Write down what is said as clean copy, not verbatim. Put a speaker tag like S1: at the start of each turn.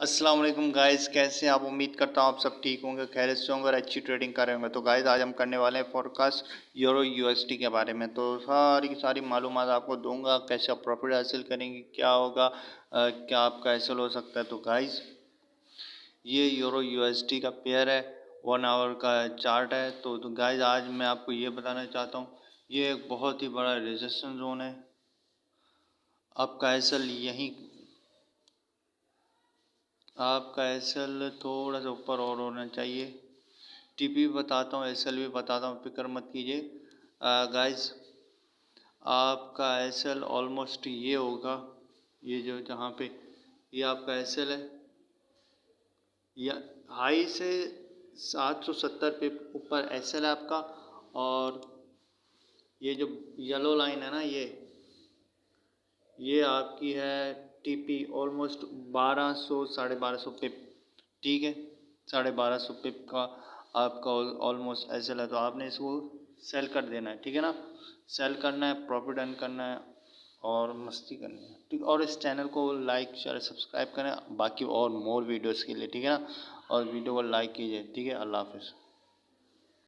S1: अस्सलाम वालेकुम गाइस, कैसे हैं आप? उम्मीद करता हूँ आप सब ठीक होंगे, खैरियत से होंगे और अच्छी ट्रेडिंग कर रहे होंगे। तो गाइस आज हम करने वाले हैं फोरकास्ट यूरो यूएसडी के बारे में। तो सारी की सारी मालूमात आपको दूंगा, कैसे आप प्रॉफिट हासिल करेंगे, क्या होगा, क्या आपका हासिल हो सकता है। तो गाइस ये यूरो यूएसडी का पेयर है, 1 आवर का चार्ट है। तो गाइस आज मैं आपको ये बताना चाहता हूँ, ये एक बहुत ही बड़ा रेजिस्टेंस जोन है। आपका एसएल यहीं, आपका एसएल थोड़ा सा ऊपर और होना चाहिए। टीपी भी बताता हूँ, एसएल भी बताता हूँ, फिक्र मत कीजिए गाइस। आपका एसएल ऑलमोस्ट ये होगा, ये जो जहाँ पे ये आपका एसएल है, या हाई से 770 पे ऊपर एसएल है आपका। और ये जो येलो लाइन है ना, ये आपकी है टीपी ऑलमोस्ट 1200 1250 पिप, ठीक है। 1250 पिप का आपका ऑलमोस्ट एसएल है। तो आपने इसको सेल कर देना है, ठीक है ना। सेल करना है, प्रॉफिट अर्न करना है और मस्ती करनी है, ठीक। और इस चैनल को लाइक शेयर सब्सक्राइब करें बाकी और मोर वीडियोस के लिए, ठीक है ना। और वीडियो को लाइक कीजिए, ठीक है। अल्लाह हाफिज़।